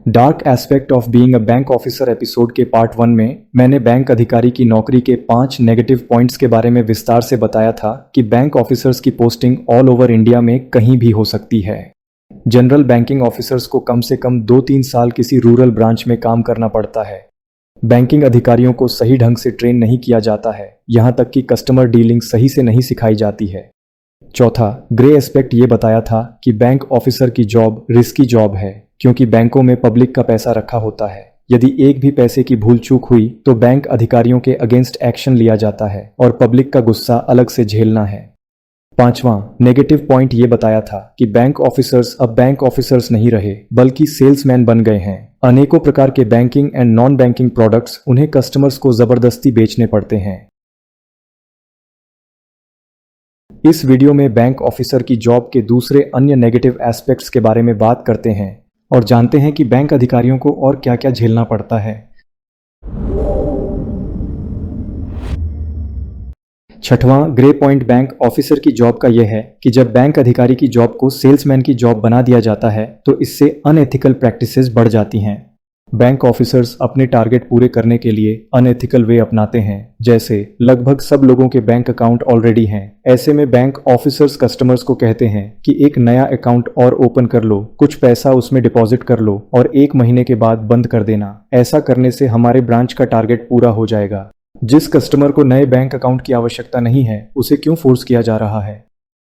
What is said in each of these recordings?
Dark aspect of being a bank officer episode के part 1 में मैंने बैंक अधिकारी की नौकरी के 5 नेगेटिव पॉइंट्स के बारे में विस्तार से बताया था कि बैंक ऑफिसर्स की पोस्टिंग ऑल ओवर इंडिया में कहीं भी हो सकती है। जनरल बैंकिंग ऑफिसर्स को कम से कम 2-3 साल किसी रूरल ब्रांच में काम करना पड़ता है। बैंकिंग अधिकारियों को सही ढंग से ट्रेन नहीं किया जाता है, यहाँ तक कि कस्टमर डीलिंग सही से नहीं सिखाई जाती है। चौथा, ग्रे एस्पेक्ट ये बताया था कि बैंक ऑफिसर की जॉब रिस्की जॉब है, क्योंकि बैंकों में पब्लिक का पैसा रखा होता है। यदि एक भी पैसे की भूल चूक हुई तो बैंक अधिकारियों के अगेंस्ट एक्शन लिया जाता है और पब्लिक का गुस्सा अलग से झेलना है। पांचवां नेगेटिव पॉइंट ये बताया था कि बैंक ऑफिसर्स अब बैंक ऑफिसर्स नहीं रहे, बल्कि सेल्समैन बन गए हैं। अनेकों प्रकार के banking and non banking products उन्हें कस्टमर्स को जबरदस्ती बेचने पड़ते हैं। इस वीडियो में बैंक ऑफिसर की जॉब के दूसरे अन्य नेगेटिव एस्पेक्ट्स के बारे में बात करते हैं और जानते हैं कि बैंक अधिकारियों को और क्या क्या झेलना पड़ता है। छठवां ग्रे पॉइंट बैंक ऑफिसर की जॉब का यह है कि जब बैंक अधिकारी की जॉब को सेल्समैन की जॉब बना दिया जाता है तो इससे अनएथिकल प्रैक्टिसेस बढ़ जाती हैं। बैंक ऑफिसर्स अपने टारगेट पूरे करने के लिए अनएथिकल वे अपनाते हैं, जैसे लगभग सब लोगों के बैंक अकाउंट ऑलरेडी हैं। ऐसे में बैंक ऑफिसर्स कस्टमर्स को कहते हैं कि एक नया अकाउंट और ओपन कर लो, कुछ पैसा उसमें डिपॉजिट कर लो और 1 महीने के बाद बंद कर देना। ऐसा करने से हमारे ब्रांच का टारगेट पूरा हो जाएगा। जिस कस्टमर को नए बैंक अकाउंट की आवश्यकता नहीं है, उसे क्यों फोर्स किया जा रहा है?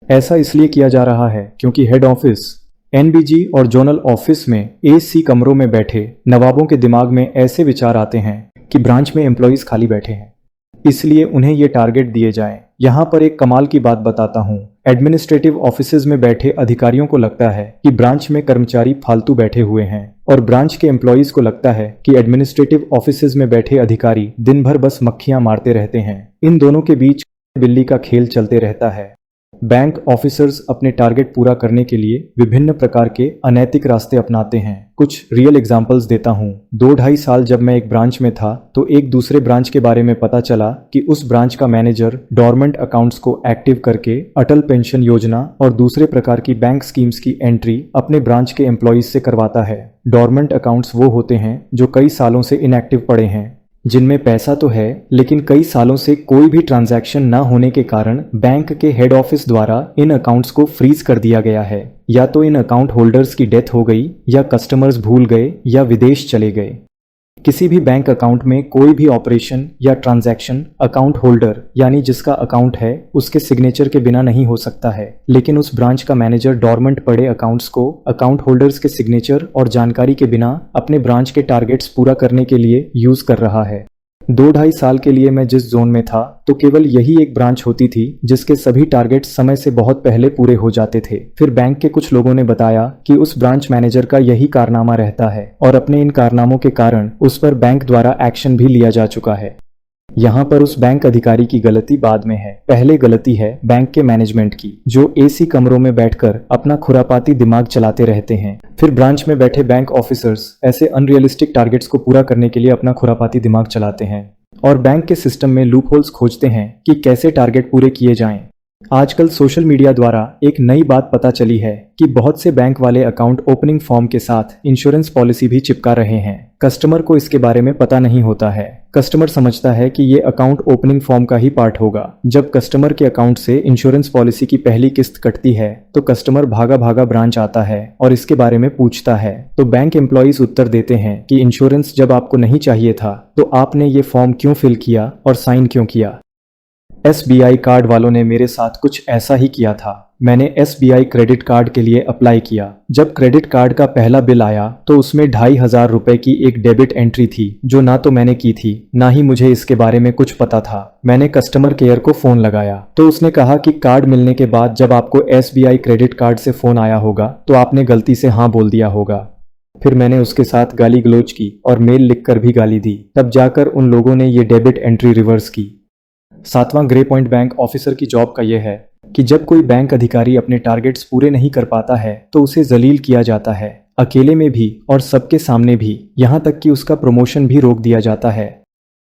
ऐसा इसलिए किया जा रहा है क्योंकि हेड ऑफिस, एनबीजी और जोनल ऑफिस में एसी कमरों में बैठे नवाबों के दिमाग में ऐसे विचार आते हैं कि ब्रांच में एम्प्लॉइज खाली बैठे हैं, इसलिए उन्हें ये टारगेट दिए जाएं। यहाँ पर एक कमाल की बात बताता हूँ। एडमिनिस्ट्रेटिव ऑफिसेज में बैठे अधिकारियों को लगता है कि ब्रांच में कर्मचारी फालतू बैठे हुए हैं और ब्रांच के एम्प्लॉइज को लगता है कि एडमिनिस्ट्रेटिव ऑफिसेज में बैठे अधिकारी दिन भर बस मक्खियां मारते रहते हैं। इन दोनों के बीच बिल्ली का खेल चलते रहता है। बैंक ऑफिसर्स अपने टारगेट पूरा करने के लिए विभिन्न प्रकार के अनैतिक रास्ते अपनाते हैं। कुछ रियल एग्जांपल्स देता हूँ। 2-2.5 साल जब मैं एक ब्रांच में था तो एक दूसरे ब्रांच के बारे में पता चला कि उस ब्रांच का मैनेजर डॉर्मेंट अकाउंट्स को एक्टिव करके अटल पेंशन योजना और दूसरे प्रकार की बैंक स्कीम्स की एंट्री अपने ब्रांच के एम्प्लॉइज से करवाता है। डॉर्मेंट अकाउंट्स वो होते हैं जो कई सालों से इनएक्टिव पड़े हैं, जिनमें पैसा तो है लेकिन कई सालों से कोई भी ट्रांजैक्शन न होने के कारण बैंक के हेड ऑफिस द्वारा इन अकाउंट्स को फ्रीज कर दिया गया है। या तो इन अकाउंट होल्डर्स की डेथ हो गई, या कस्टमर्स भूल गए, या विदेश चले गए। किसी भी बैंक अकाउंट में कोई भी ऑपरेशन या ट्रांजैक्शन अकाउंट होल्डर यानी जिसका अकाउंट है उसके सिग्नेचर के बिना नहीं हो सकता है, लेकिन उस ब्रांच का मैनेजर डॉर्मेंट पड़े अकाउंट्स को अकाउंट होल्डर्स के सिग्नेचर और जानकारी के बिना अपने ब्रांच के टारगेट्स पूरा करने के लिए यूज कर रहा है। 2-2.5 साल के लिए मैं जिस जोन में था तो केवल यही एक ब्रांच होती थी जिसके सभी टारगेट समय से बहुत पहले पूरे हो जाते थे। फिर बैंक के कुछ लोगों ने बताया कि उस ब्रांच मैनेजर का यही कारनामा रहता है और अपने इन कारनामों के कारण उस पर बैंक द्वारा एक्शन भी लिया जा चुका है। यहाँ पर उस बैंक अधिकारी की गलती बाद में है। पहले गलती है बैंक के मैनेजमेंट की, जो एसी कमरों में बैठकर अपना खुरापाती दिमाग चलाते रहते हैं। फिर ब्रांच में बैठे बैंक ऑफिसर्स ऐसे अनरियलिस्टिक टारगेट्स को पूरा करने के लिए अपना खुरापाती दिमाग चलाते हैं और बैंक के सिस्टम में लूपहोल्स खोजते हैं कि कैसे टारगेट पूरे किए जाएं। आजकल सोशल मीडिया द्वारा एक नई बात पता चली है कि बहुत से बैंक वाले अकाउंट ओपनिंग फॉर्म के साथ इंश्योरेंस पॉलिसी भी चिपका रहे हैं। कस्टमर को इसके बारे में पता नहीं होता है। कस्टमर समझता है कि ये अकाउंट ओपनिंग फॉर्म का ही पार्ट होगा। जब कस्टमर के अकाउंट से इंश्योरेंस पॉलिसी की पहली किस्त कटती है तो कस्टमर भागा भागा ब्रांच आता है और इसके बारे में पूछता है, तो बैंक एम्प्लॉइज उत्तर देते हैं कि इंश्योरेंस जब आपको नहीं चाहिए था तो आपने ये फॉर्म क्यों फिल किया और साइन क्यों किया। SBI कार्ड वालों ने मेरे साथ कुछ ऐसा ही किया था। मैंने SBI क्रेडिट कार्ड के लिए अप्लाई किया। जब क्रेडिट कार्ड का पहला बिल आया तो उसमें 2,500 रुपए की एक डेबिट एंट्री थी, जो ना तो मैंने की थी ना ही मुझे इसके बारे में कुछ पता था। मैंने कस्टमर केयर को फोन लगाया तो उसने कहा कि कार्ड मिलने के बाद जब आपको SBI क्रेडिट कार्ड से फोन आया होगा तो आपने गलती से हाँ बोल दिया होगा। फिर मैंने उसके साथ गाली गलौज की और मेल लिखकर भी गाली दी। तब जाकर उन लोगों ने ये डेबिट एंट्री रिवर्स की। 7वां ग्रे पॉइंट बैंक ऑफिसर की जॉब का यह है कि जब कोई बैंक अधिकारी अपने टारगेट्स पूरे नहीं कर पाता है तो उसे जलील किया जाता है, अकेले में भी और सबके सामने भी। यहाँ तक कि उसका प्रमोशन भी रोक दिया जाता है।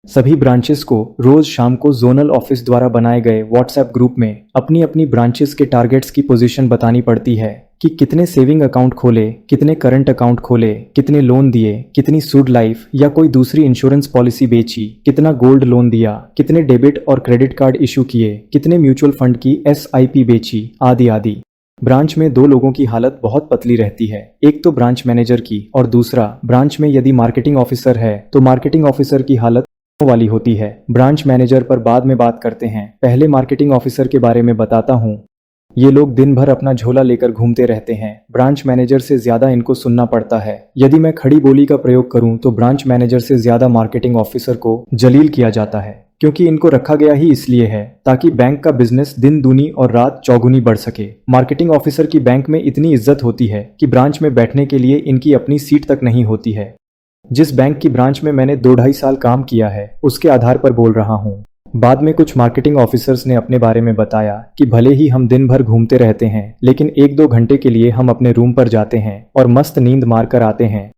सभी ब्रांचेस को रोज शाम को जोनल ऑफिस द्वारा बनाए गए व्हाट्सएप ग्रुप में अपनी अपनी ब्रांचेस के टारगेट्स की पोजीशन बतानी पड़ती है। कि कितने सेविंग अकाउंट खोले, कितने करंट अकाउंट खोले, कितने लोन दिए, कितनी सुड लाइफ या कोई दूसरी इंश्योरेंस पॉलिसी बेची, कितना गोल्ड लोन दिया, कितने डेबिट और क्रेडिट कार्ड इशू किए, कितने म्यूचुअल फंड की SIP बेची, आदि आदि। ब्रांच में दो लोगों की हालत बहुत पतली रहती है, एक तो ब्रांच मैनेजर की और दूसरा ब्रांच में यदि मार्केटिंग ऑफिसर है तो मार्केटिंग ऑफिसर की हालत वाली होती है। ब्रांच मैनेजर पर बाद में बात करते हैं, पहले मार्केटिंग ऑफिसर के बारे में बताता हूँ। ये लोग दिन भर अपना झोला लेकर घूमते रहते हैं, ब्रांच मैनेजर से ज्यादा इनको सुनना पड़ता है। यदि मैं खड़ी बोली का प्रयोग करूं तो ब्रांच मैनेजर से ज्यादा मार्केटिंग ऑफिसर को जलील किया जाता है, क्योंकि इनको रखा गया ही इसलिए है ताकि बैंक का बिजनेस दिन दूनी और रात चौगुनी बढ़ सके। मार्केटिंग ऑफिसर की बैंक में इतनी इज्जत होती है कि ब्रांच में बैठने के लिए इनकी अपनी सीट तक नहीं होती है। जिस बैंक की ब्रांच में मैंने 2-2.5 साल काम किया है उसके आधार पर बोल रहा हूँ। बाद में कुछ मार्केटिंग ऑफिसर्स ने अपने बारे में बताया कि भले ही हम दिन भर घूमते रहते हैं लेकिन 1-2 घंटे के लिए हम अपने रूम पर जाते हैं और मस्त नींद मार कर आते हैं।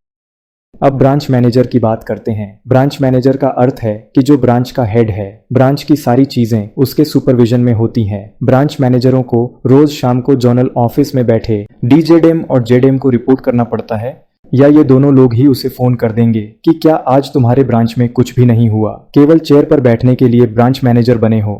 अब ब्रांच मैनेजर की बात करते हैं। ब्रांच मैनेजर का अर्थ है कि जो ब्रांच का हेड है, ब्रांच की सारी चीजें उसके सुपरविजन में होती हैं। ब्रांच मैनेजरों को रोज शाम को जोनल ऑफिस में बैठे DZM और ZM को रिपोर्ट करना पड़ता है, या ये दोनों लोग ही उसे फोन कर देंगे कि क्या आज तुम्हारे ब्रांच में कुछ भी नहीं हुआ, केवल चेयर पर बैठने के लिए ब्रांच मैनेजर बने हो।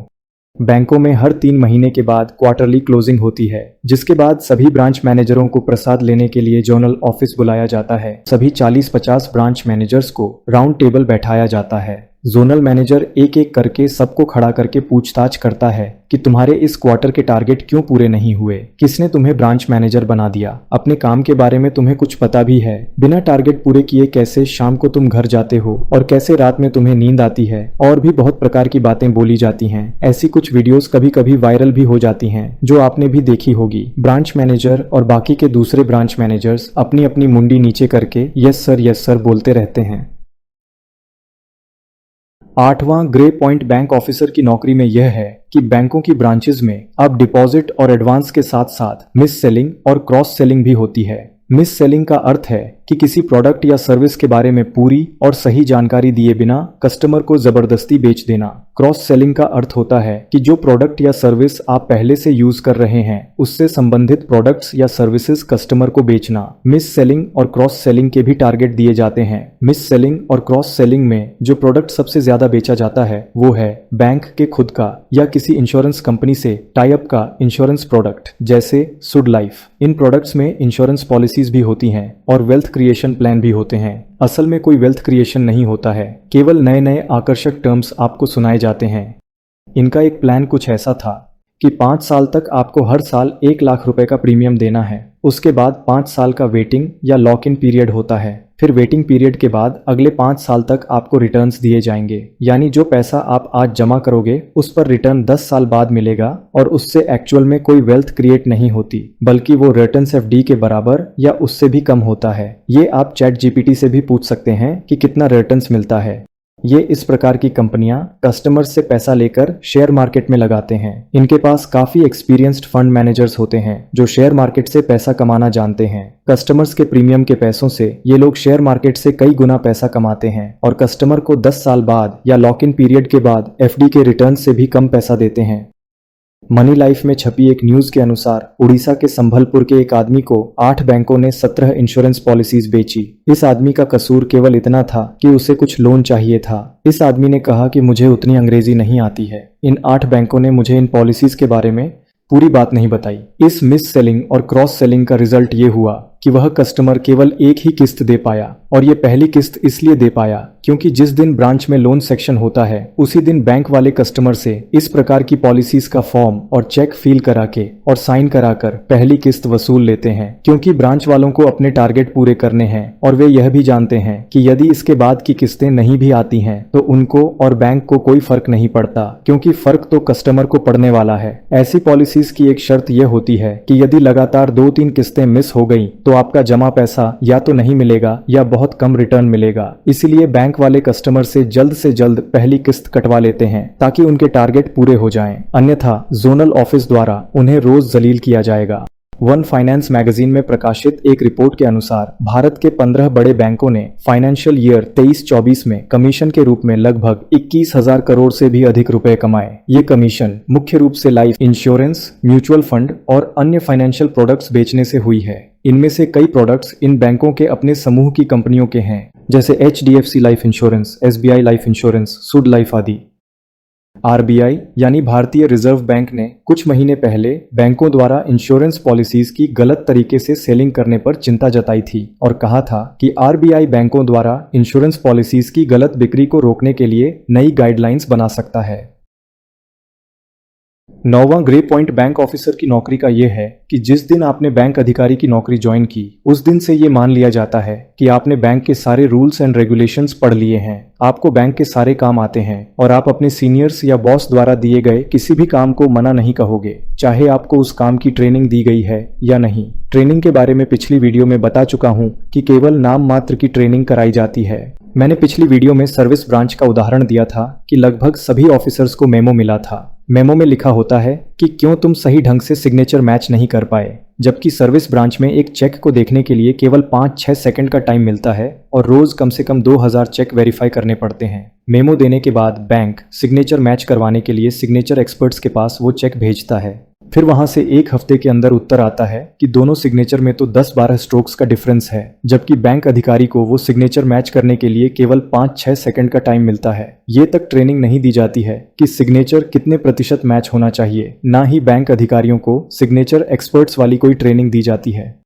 बैंकों में हर 3 महीने के बाद क्वार्टरली क्लोजिंग होती है, जिसके बाद सभी ब्रांच मैनेजरों को प्रसाद लेने के लिए जोनल ऑफिस बुलाया जाता है। सभी 40-50 ब्रांच मैनेजर्स को राउंड टेबल बैठाया जाता है। जोनल मैनेजर एक एक करके सबको खड़ा करके पूछताछ करता है कि तुम्हारे इस क्वार्टर के टारगेट क्यों पूरे नहीं हुए, किसने तुम्हें ब्रांच मैनेजर बना दिया, अपने काम के बारे में तुम्हें कुछ पता भी है, बिना टारगेट पूरे किए कैसे शाम को तुम घर जाते हो और कैसे रात में तुम्हें नींद आती है, और भी बहुत प्रकार की बातें बोली जाती हैं। ऐसी कुछ वीडियोस कभी कभी वायरल भी हो जाती हैं जो आपने भी देखी होगी। ब्रांच मैनेजर और बाकी के दूसरे ब्रांच मैनेजर्स अपनी अपनी मुंडी नीचे करके यस सर बोलते रहते हैं। 8वां ग्रे पॉइंट बैंक ऑफिसर की नौकरी में यह है कि बैंकों की ब्रांचेस में अब डिपॉजिट और एडवांस के साथ साथ मिस सेलिंग और क्रॉस सेलिंग भी होती है। मिस सेलिंग का अर्थ है कि किसी प्रोडक्ट या सर्विस के बारे में पूरी और सही जानकारी दिए बिना कस्टमर को जबरदस्ती बेच देना। क्रॉस सेलिंग का अर्थ होता है कि जो प्रोडक्ट या सर्विस आप पहले से यूज कर रहे हैं उससे संबंधित प्रोडक्ट्स या सर्विसेज कस्टमर को बेचना। मिस सेलिंग और क्रॉस सेलिंग के भी टारगेट दिए जाते हैं। मिस सेलिंग और क्रॉस सेलिंग में जो प्रोडक्ट सबसे ज्यादा बेचा जाता है वो है बैंक के खुद का या किसी इंश्योरेंस कंपनी से टाई अप का इंश्योरेंस प्रोडक्ट, जैसे सुड लाइफ। इन प्रोडक्ट्स में इंश्योरेंस पॉलिसीज भी होती हैं और वेल्थ क्रिएशन प्लान भी होते हैं। असल में कोई वेल्थ क्रिएशन नहीं होता है, केवल नए नए आकर्षक टर्म्स आपको सुनाए जाते हैं। इनका एक प्लान कुछ ऐसा था कि 5 साल तक आपको हर साल 1 लाख रुपए का प्रीमियम देना है। उसके बाद 5 साल का वेटिंग या लॉक इन पीरियड होता है। फिर वेटिंग पीरियड के बाद अगले 5 साल तक आपको रिटर्न्स दिए जाएंगे, यानी जो पैसा आप आज जमा करोगे उस पर रिटर्न 10 साल बाद मिलेगा और उससे एक्चुअल में कोई वेल्थ क्रिएट नहीं होती, बल्कि वो रिटर्न्स FD के बराबर या उससे भी कम होता है। ये आप ChatGPT से भी पूछ सकते हैं कि कितना रिटर्न्स मिलता है। ये इस प्रकार की कंपनियां कस्टमर्स से पैसा लेकर शेयर मार्केट में लगाते हैं। इनके पास काफी एक्सपीरियंस्ड फंड मैनेजर्स होते हैं जो शेयर मार्केट से पैसा कमाना जानते हैं। कस्टमर्स के प्रीमियम के पैसों से ये लोग शेयर मार्केट से कई गुना पैसा कमाते हैं और कस्टमर को 10 साल बाद या लॉक इन पीरियड के बाद FD के रिटर्न से भी कम पैसा देते हैं। मनी लाइफ में छपी एक न्यूज के अनुसार उड़ीसा के संभलपुर के एक आदमी को 8 बैंकों ने 17 इंश्योरेंस पॉलिसीज बेची। इस आदमी का कसूर केवल इतना था कि उसे कुछ लोन चाहिए था। इस आदमी ने कहा कि मुझे उतनी अंग्रेजी नहीं आती है, इन 8 बैंकों ने मुझे इन पॉलिसीज के बारे में पूरी बात नहीं बताई। इस मिस सेलिंग और क्रॉस सेलिंग का रिजल्ट ये हुआ कि वह कस्टमर केवल एक ही किस्त दे पाया, और ये पहली किस्त इसलिए दे पाया क्योंकि जिस दिन ब्रांच में लोन सेक्शन होता है उसी दिन बैंक वाले कस्टमर से इस प्रकार की पॉलिसीज का फॉर्म और चेक फिल करा के और साइन कराकर पहली किस्त वसूल लेते हैं, क्योंकि ब्रांच वालों को अपने टारगेट पूरे करने हैं और वे यह भी जानते हैं कि यदि इसके बाद की किस्तें नहीं भी आती हैं तो उनको और बैंक को कोई फर्क नहीं पड़ता, क्योंकि फर्क तो कस्टमर को पड़ने वाला है। ऐसी पॉलिसीज की एक शर्त यह होती है कि यदि लगातार 2-3 किस्तें मिस हो गई तो आपका जमा पैसा या तो नहीं मिलेगा या बहुत कम रिटर्न मिलेगा। इसीलिए बैंक वाले कस्टमर से जल्द पहली किस्त कटवा लेते हैं ताकि उनके टारगेट पूरे हो जाएं, अन्यथा जोनल ऑफिस द्वारा उन्हें रोज जलील किया जाएगा। वन फाइनेंस मैगजीन में प्रकाशित एक रिपोर्ट के अनुसार भारत के 15 बड़े बैंकों ने फाइनेंशियल ईयर 23-24 में कमीशन के रूप में लगभग 21,000 करोड़ से भी अधिक रुपए कमाए। ये कमीशन मुख्य रूप से लाइफ इंश्योरेंस, म्यूचुअल फंड और अन्य फाइनेंशियल प्रोडक्ट्स बेचने से हुई है। इनमें से कई प्रोडक्ट्स इन बैंकों के अपने समूह की कंपनियों के हैं, जैसे HDFC life insurance, SBI life insurance, should life आदि। RBI यानी भारतीय रिजर्व बैंक ने कुछ महीने पहले बैंकों द्वारा इंश्योरेंस पॉलिसीज की गलत तरीके से सेलिंग करने पर चिंता जताई थी और कहा था कि RBI बैंकों द्वारा इंश्योरेंस पॉलिसीज की गलत बिक्री को रोकने के लिए नई गाइडलाइंस बना सकता है। 9वां ग्रे पॉइंट बैंक ऑफिसर की नौकरी का यह है कि जिस दिन आपने बैंक अधिकारी की नौकरी ज्वाइन की, उस दिन से ये मान लिया जाता है कि आपने बैंक के सारे रूल्स एंड रेगुलेशंस पढ़ लिए हैं, आपको बैंक के सारे काम आते हैं और आप अपने सीनियर्स या बॉस द्वारा दिए गए किसी भी काम को मना नहीं कहोगे, चाहे आपको उस काम की ट्रेनिंग दी गई है या नहीं। ट्रेनिंग के बारे में पिछली वीडियो में बता चुका हूं कि केवल नाम मात्र की ट्रेनिंग कराई जाती है। मैंने पिछली वीडियो में सर्विस ब्रांच का उदाहरण दिया था कि लगभग सभी ऑफिसर्स को मेमो मिला था। मेमो में लिखा होता है कि क्यों तुम सही ढंग से सिग्नेचर मैच नहीं कर पाए, जबकि सर्विस ब्रांच में एक चेक को देखने के लिए केवल 5-6 सेकंड का टाइम मिलता है और रोज कम से कम 2000 चेक वेरीफाई करने पड़ते हैं। मेमो देने के बाद बैंक सिग्नेचर मैच करवाने के लिए सिग्नेचर एक्सपर्ट्स के पास वो चेक भेजता है। फिर वहां से एक हफ्ते के अंदर उत्तर आता है कि दोनों सिग्नेचर में तो 10-12 स्ट्रोक्स का डिफरेंस है, जबकि बैंक अधिकारी को वो सिग्नेचर मैच करने के लिए केवल 5-6 सेकंड का टाइम मिलता है। ये तक ट्रेनिंग नहीं दी जाती है कि सिग्नेचर कितने प्रतिशत मैच होना चाहिए। ना ही बैंक अधिकारियों को सिग्नेचर एक्सपर्ट्स वाली कोई ट्रेनिंग दी जाती है।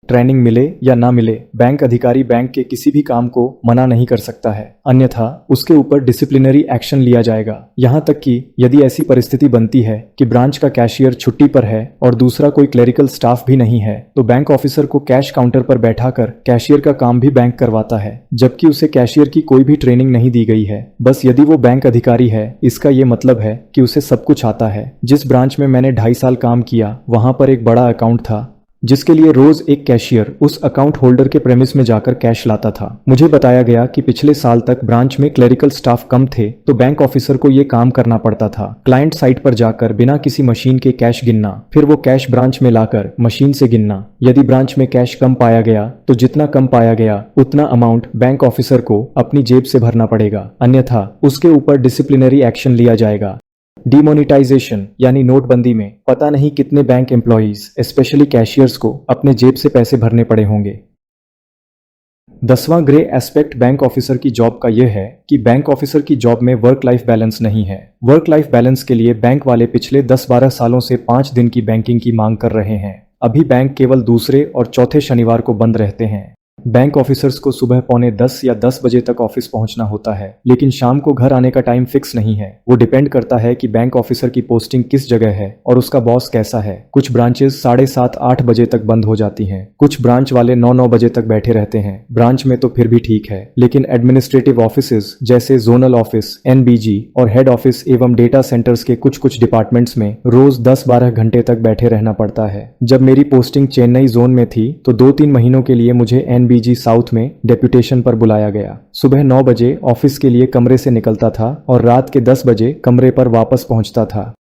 ट्रेनिंग मिले या ना मिले, बैंक अधिकारी बैंक के किसी भी काम को मना नहीं कर सकता है, अन्यथा उसके ऊपर डिसिप्लिनरी एक्शन लिया जाएगा। यहाँ तक कि यदि ऐसी परिस्थिति बनती है कि ब्रांच का कैशियर छुट्टी पर है और दूसरा कोई क्लेरिकल स्टाफ भी नहीं है, तो बैंक ऑफिसर को कैश काउंटर पर बैठाकर कैशियर का काम भी बैंक करवाता है, जबकि उसे कैशियर की कोई भी ट्रेनिंग नहीं दी गई है। बस यदि वो बैंक अधिकारी है, इसका ये मतलब है कि उसे सब कुछ आता है। जिस ब्रांच में मैंने 2.5 साल काम किया, वहां पर एक बड़ा अकाउंट था जिसके लिए रोज एक कैशियर उस अकाउंट होल्डर के प्रेमिस में जाकर कैश लाता था। मुझे बताया गया कि पिछले साल तक ब्रांच में क्लेरिकल स्टाफ कम थे, तो बैंक ऑफिसर को ये काम करना पड़ता था, क्लाइंट साइट पर जाकर बिना किसी मशीन के कैश गिनना, फिर वो कैश ब्रांच में लाकर मशीन से गिनना। यदि ब्रांच में कैश कम पाया गया तो जितना कम पाया गया उतना अमाउंट बैंक ऑफिसर को अपनी जेब से भरना पड़ेगा, अन्यथा उसके ऊपर डिसिप्लिनरी एक्शन लिया जाएगा। डिमोनिटाइजेशन यानी नोटबंदी में पता नहीं कितने बैंक एम्प्लॉइज स्पेशली कैशियर्स को अपने जेब से पैसे भरने पड़े होंगे। 10वां ग्रे एस्पेक्ट बैंक ऑफिसर की जॉब का यह है कि बैंक ऑफिसर की जॉब में वर्क लाइफ बैलेंस नहीं है। वर्क लाइफ बैलेंस के लिए बैंक वाले पिछले 10-12 सालों से 5 दिन की बैंकिंग की मांग कर रहे हैं। अभी बैंक केवल दूसरे और चौथे शनिवार को बंद रहते हैं। बैंक ऑफिसर्स को सुबह 9:45 या 10 बजे तक ऑफिस पहुंचना होता है, लेकिन शाम को घर आने का टाइम फिक्स नहीं है। वो डिपेंड करता है कि बैंक ऑफिसर की पोस्टिंग किस जगह है और उसका बॉस कैसा है। कुछ ब्रांचेस 7:30-8 बजे तक बंद हो जाती हैं। कुछ ब्रांच वाले 9-9 बजे तक बैठे रहते हैं। ब्रांच में तो फिर भी ठीक है, लेकिन एडमिनिस्ट्रेटिव ऑफिसेज जैसे जोनल ऑफिस, NBG और हेड ऑफिस एवं डेटा सेंटर्स के कुछ डिपार्टमेंट्स में रोज 10-12 घंटे तक बैठे रहना पड़ता है। जब मेरी पोस्टिंग चेन्नई जोन में थी तो 2-3 महीनों के लिए मुझे NBG साउथ में डेप्यूटेशन पर बुलाया गया। सुबह 9 बजे ऑफिस के लिए कमरे से निकलता था और रात के 10 बजे कमरे पर वापस पहुंचता था।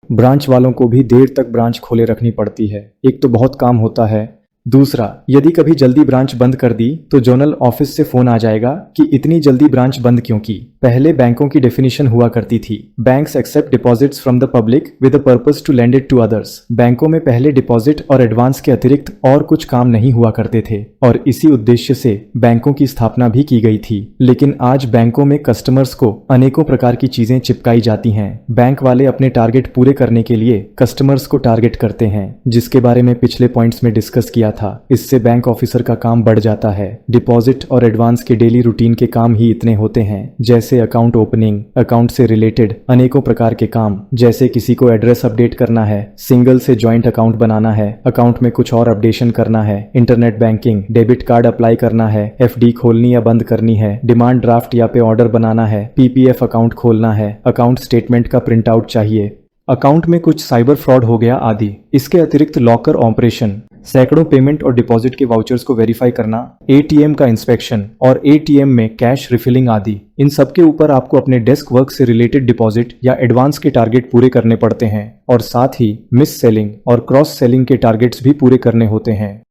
ब्रांच वालों को भी देर तक ब्रांच खोले रखनी पड़ती है। एक तो बहुत काम होता है, दूसरा यदि कभी जल्दी ब्रांच बंद कर दी तो जोनल ऑफिस से फोन आ जाएगा कि इतनी जल्दी ब्रांच बंद क्यों की। पहले बैंकों की डेफिनेशन हुआ करती थी, banks accept deposits from the public with the purpose to lend it to others. बैंकों में पहले डिपॉजिट और एडवांस के अतिरिक्त और कुछ काम नहीं हुआ करते थे और इसी उद्देश्य से बैंकों की स्थापना भी की गई थी। लेकिन आज बैंकों में कस्टमर्स को अनेकों प्रकार की चीजें चिपकाई जाती हैं। बैंक वाले अपने टारगेट पूरे करने के लिए कस्टमर्स को टारगेट करते हैं, जिसके बारे में पिछले पॉइंट्स में डिस्कस किया था। इससे बैंक ऑफिसर का काम बढ़ जाता है। डिपॉजिट और एडवांस के डेली रूटीन के काम ही इतने होते हैं, जैसे अकाउंट ओपनिंग, अकाउंट से रिलेटेड अनेकों प्रकार के काम, जैसे किसी को एड्रेस अपडेट करना है, सिंगल से जॉइंट अकाउंट बनाना है, अकाउंट में कुछ और अपडेशन करना है, internet banking, debit card apply करना है, FD खोलनी या बंद करनी है, डिमांड ड्राफ्ट या पे ऑर्डर बनाना है, PPF अकाउंट खोलना है, अकाउंट स्टेटमेंट का प्रिंट आउट चाहिए, अकाउंट में कुछ साइबर फ्रॉड हो गया आदि। इसके अतिरिक्त लॉकर ऑपरेशन, सैकड़ों पेमेंट और डिपॉजिट के वाउचर्स को वेरीफाई करना, एटीएम का इंस्पेक्शन और एटीएम में कैश रिफिलिंग आदि। इन सब के ऊपर आपको अपने डेस्क वर्क से रिलेटेड डिपॉजिट या एडवांस के टारगेट पूरे करने पड़ते हैं और साथ ही मिस सेलिंग और क्रॉस सेलिंग के टारगेट्स भी पूरे करने होते हैं।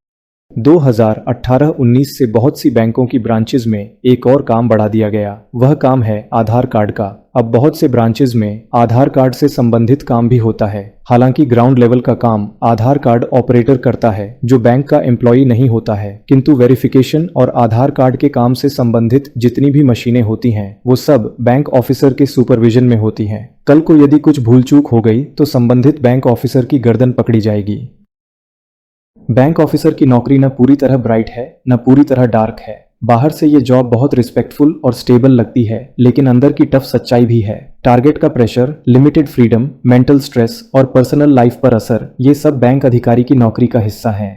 2018-19 से बहुत सी बैंकों की ब्रांचेज में एक और काम बढ़ा दिया गया। वह काम है आधार कार्ड का। अब बहुत से ब्रांचेज में आधार कार्ड से संबंधित काम भी होता है। हालांकि ग्राउंड लेवल का काम आधार कार्ड ऑपरेटर करता है जो बैंक का एम्प्लॉय नहीं होता है, किंतु वेरिफिकेशन और आधार कार्ड के काम से संबंधित जितनी भी मशीनें होती हैं वो सब बैंक ऑफिसर के सुपरविजन में होती हैं। कल को यदि कुछ भूल चूक हो गई तो संबंधित बैंक ऑफिसर की गर्दन पकड़ी जाएगी। बैंक ऑफिसर की नौकरी न पूरी तरह ब्राइट है न पूरी तरह डार्क है। बाहर से ये जॉब बहुत रिस्पेक्टफुल और स्टेबल लगती है, लेकिन अंदर की टफ सच्चाई भी है। टारगेट का pressure, limited freedom, mental stress और पर्सनल लाइफ पर असर, ये सब बैंक अधिकारी की नौकरी का हिस्सा है।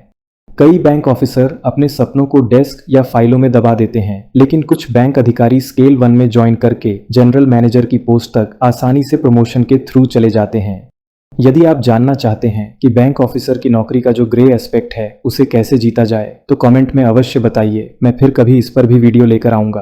कई बैंक ऑफिसर अपने सपनों को डेस्क या फाइलों में दबा देते हैं, लेकिन कुछ बैंक अधिकारी स्केल 1 में ज्वाइन करके जनरल मैनेजर की पोस्ट तक आसानी से प्रमोशन के थ्रू चले जाते हैं। यदि आप जानना चाहते हैं कि बैंक ऑफिसर की नौकरी का जो ग्रे एस्पेक्ट है उसे कैसे जीता जाए तो कमेंट में अवश्य बताइए। मैं फिर कभी इस पर भी वीडियो लेकर आऊंगा।